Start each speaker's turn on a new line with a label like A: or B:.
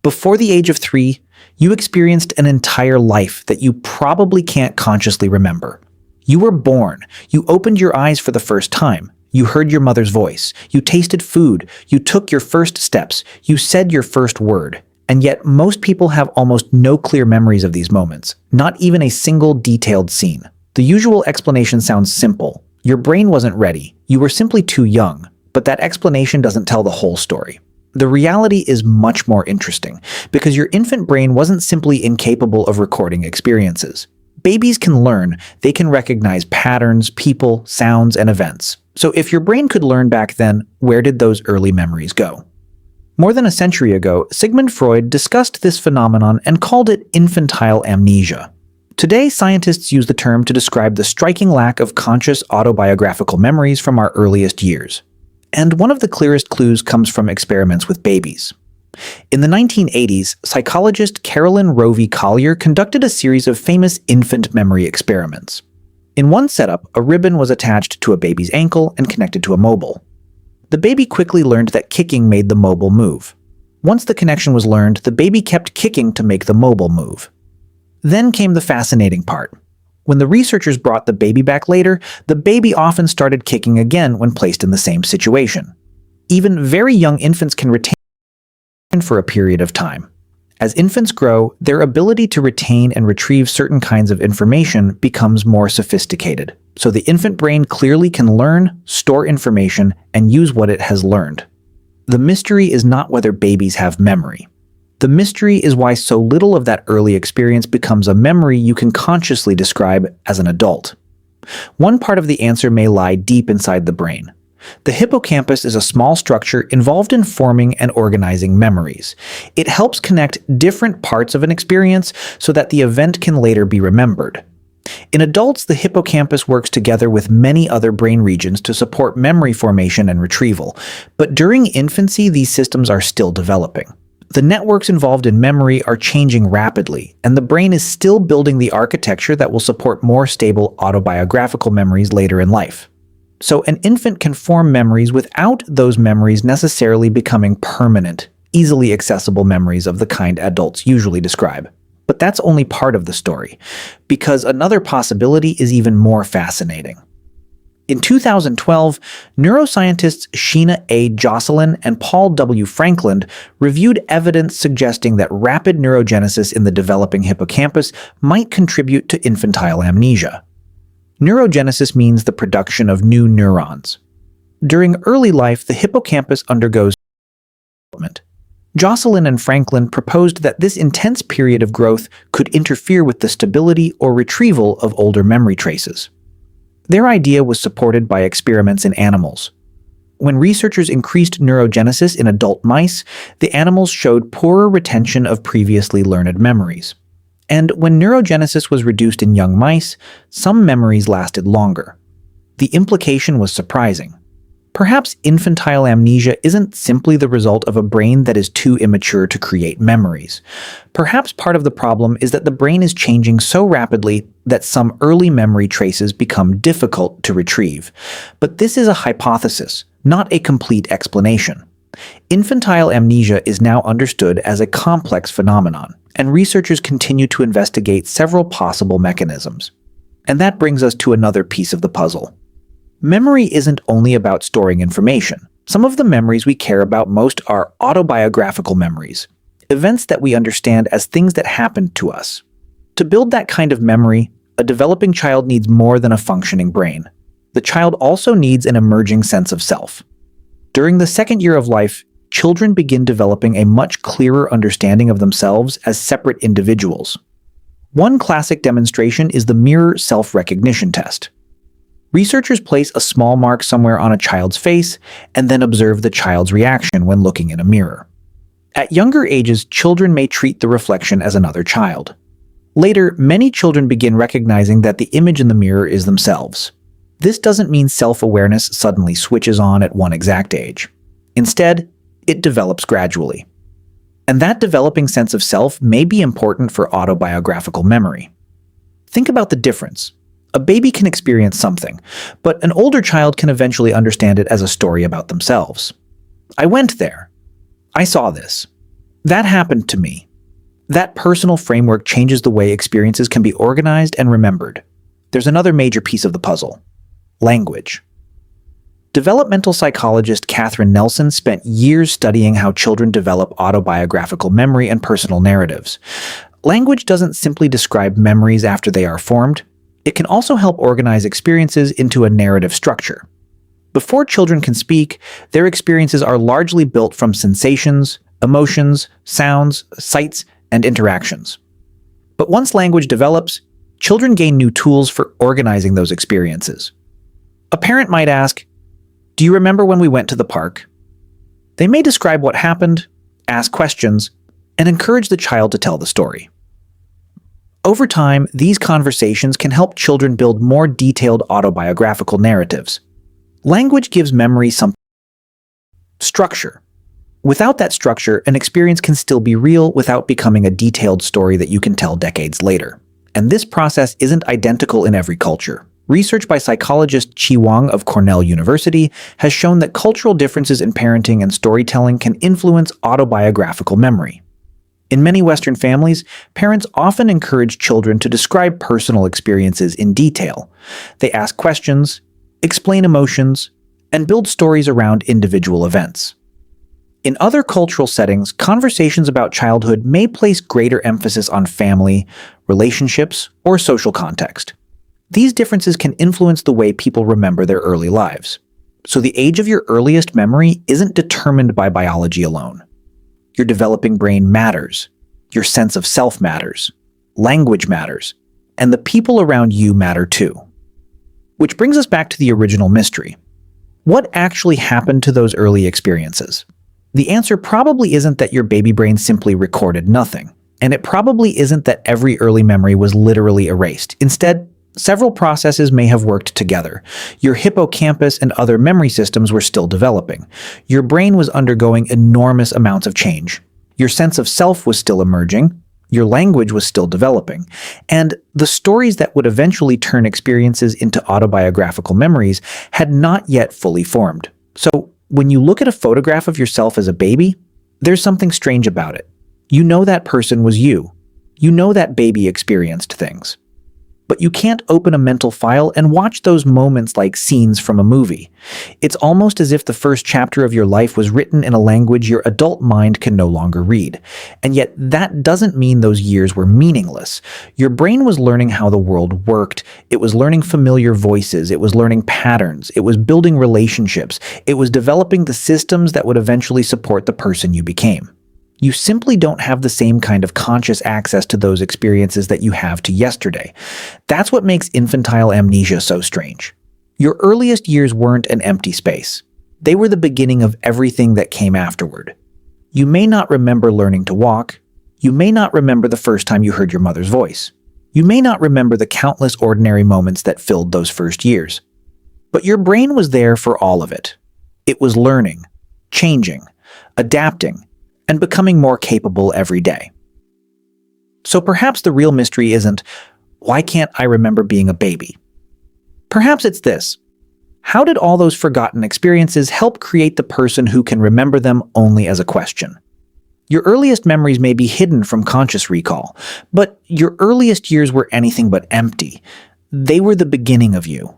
A: Before the age of 3, you experienced an entire life that you probably can't consciously remember. You were born, you opened your eyes for the first time, you heard your mother's voice, you tasted food, you took your first steps, you said your first word. And yet most people have almost no clear memories of these moments, not even a single detailed scene. The usual explanation sounds simple. Your brain wasn't ready, you were simply too young, but that explanation doesn't tell the whole story. The reality is much more interesting, because your infant brain wasn't simply incapable of recording experiences. Babies can learn, they can recognize patterns, people, sounds, and events. So if your brain could learn back then, where did those early memories go? More than a century ago, Sigmund Freud discussed this phenomenon and called it infantile amnesia. Today, scientists use the term to describe the striking lack of conscious autobiographical memories from our earliest years. And one of the clearest clues comes from experiments with babies. In the 1980s, psychologist Carolyn Rovi Collier conducted a series of famous infant memory experiments. In one setup, a ribbon was attached to a baby's ankle and connected to a mobile. The baby quickly learned that kicking made the mobile move. Once the connection was learned, the baby kept kicking to make the mobile move. Then came the fascinating part. When the researchers brought the baby back later, the baby often started kicking again when placed in the same situation. Even very young infants can retain for a period of time. As infants grow, their ability to retain and retrieve certain kinds of information becomes more sophisticated. So the infant brain clearly can learn, store information, and use what it has learned. The mystery is not whether babies have memory. The mystery is why so little of that early experience becomes a memory you can consciously describe as an adult. One part of the answer may lie deep inside the brain. The hippocampus is a small structure involved in forming and organizing memories. It helps connect different parts of an experience so that the event can later be remembered. In adults, the hippocampus works together with many other brain regions to support memory formation and retrieval, but during infancy, these systems are still developing. The networks involved in memory are changing rapidly, and the brain is still building the architecture that will support more stable autobiographical memories later in life. So an infant can form memories without those memories necessarily becoming permanent, easily accessible memories of the kind adults usually describe. But that's only part of the story, because another possibility is even more fascinating. In 2012, neuroscientists Sheena A. Jocelyn and Paul W. Franklin reviewed evidence suggesting that rapid neurogenesis in the developing hippocampus might contribute to infantile amnesia. Neurogenesis means the production of new neurons. During early life, the hippocampus undergoes development. Jocelyn and Franklin proposed that this intense period of growth could interfere with the stability or retrieval of older memory traces. Their idea was supported by experiments in animals. When researchers increased neurogenesis in adult mice, the animals showed poorer retention of previously learned memories. And when neurogenesis was reduced in young mice, some memories lasted longer. The implication was surprising. Perhaps infantile amnesia isn't simply the result of a brain that is too immature to create memories. Perhaps part of the problem is that the brain is changing so rapidly that some early memory traces become difficult to retrieve. But this is a hypothesis, not a complete explanation. Infantile amnesia is now understood as a complex phenomenon, and researchers continue to investigate several possible mechanisms. And that brings us to another piece of the puzzle. Memory isn't only about storing information. Some of the memories we care about most are autobiographical memories, events that we understand as things that happened to us. To build that kind of memory, a developing child needs more than a functioning brain. The child also needs an emerging sense of self. During the second year of life, children begin developing a much clearer understanding of themselves as separate individuals. One classic demonstration is the mirror self-recognition test. Researchers place a small mark somewhere on a child's face and then observe the child's reaction when looking in a mirror. At younger ages, children may treat the reflection as another child. Later, many children begin recognizing that the image in the mirror is themselves. This doesn't mean self-awareness suddenly switches on at one exact age. Instead, it develops gradually. And that developing sense of self may be important for autobiographical memory. Think about the difference. A baby can experience something, but an older child can eventually understand it as a story about themselves. I went there. I saw this. That happened to me. That personal framework changes the way experiences can be organized and remembered. There's another major piece of the puzzle: language. Developmental psychologist Catherine Nelson spent years studying how children develop autobiographical memory and personal narratives. Language doesn't simply describe memories after they are formed. It can also help organize experiences into a narrative structure. Before children can speak, their experiences are largely built from sensations, emotions, sounds, sights, and interactions. But once language develops, children gain new tools for organizing those experiences. A parent might ask, "Do you remember when we went to the park?" They may describe what happened, ask questions, and encourage the child to tell the story. Over time, these conversations can help children build more detailed autobiographical narratives. Language gives memory some structure. Without that structure, an experience can still be real without becoming a detailed story that you can tell decades later. And this process isn't identical in every culture. Research by psychologist Chi Wang of Cornell University has shown that cultural differences in parenting and storytelling can influence autobiographical memory. In many Western families, parents often encourage children to describe personal experiences in detail. They ask questions, explain emotions, and build stories around individual events. In other cultural settings, conversations about childhood may place greater emphasis on family, relationships, or social context. These differences can influence the way people remember their early lives. So the age of your earliest memory isn't determined by biology alone. Your developing brain matters. Your sense of self matters. Language matters. And the people around you matter too. Which brings us back to the original mystery. What actually happened to those early experiences? The answer probably isn't that your baby brain simply recorded nothing. And it probably isn't that every early memory was literally erased. Instead, several processes may have worked together. Your hippocampus and other memory systems were still developing. Your brain was undergoing enormous amounts of change. Your sense of self was still emerging. Your language was still developing. And the stories that would eventually turn experiences into autobiographical memories had not yet fully formed. So, when you look at a photograph of yourself as a baby, there's something strange about it. You know that person was you. You know that baby experienced things. But you can't open a mental file and watch those moments like scenes from a movie. It's almost as if the first chapter of your life was written in a language your adult mind can no longer read. And yet that doesn't mean those years were meaningless. Your brain was learning how the world worked. It was learning familiar voices. It was learning patterns. It was building relationships. It was developing the systems that would eventually support the person you became. You simply don't have the same kind of conscious access to those experiences that you have to yesterday. That's what makes infantile amnesia so strange. Your earliest years weren't an empty space. They were the beginning of everything that came afterward. You may not remember learning to walk. You may not remember the first time you heard your mother's voice. You may not remember the countless ordinary moments that filled those first years. But your brain was there for all of it. It was learning, changing, adapting, and becoming more capable every day. So perhaps the real mystery isn't, why can't I remember being a baby? Perhaps it's this: how did all those forgotten experiences help create the person who can remember them only as a question? Your earliest memories may be hidden from conscious recall, but your earliest years were anything but empty. They were the beginning of you.